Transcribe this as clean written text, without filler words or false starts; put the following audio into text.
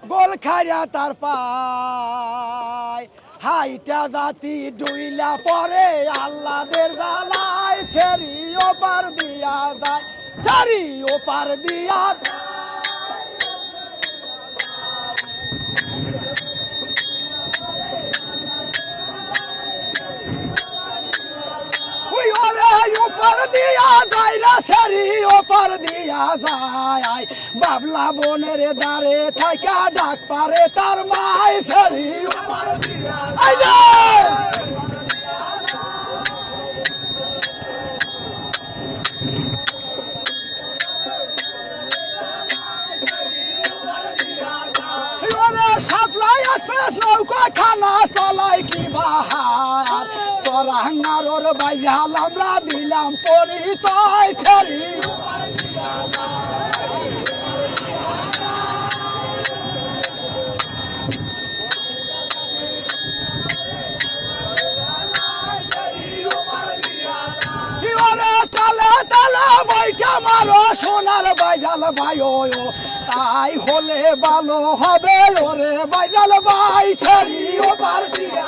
গোল খাইয়া তার পায় হাইটা জাতি ডুইলা পরে আল্লাদের জানায় ফেরি ওপার দিয়া যায় চারি ওপার দিয়া ওপার দিয়া যায় না সারি ওপার দিয়া যায় বাবলা বনের দ্বারে থাকা ডাক পারে তার মাই সারি ওপার দিয়া যায় সাপ্লাই আসে নৌকা খানা চলাই কি বাহার সরাঙ্গার বাইয়াল আমরা দিলাম পরিচয় ফেরি তালে তালে বইটা মারো সোনার বাইজাল ভাই তাই হলে ভালো হবে ওরে বাইজাল ভাই ফেরি ওপার দিয়া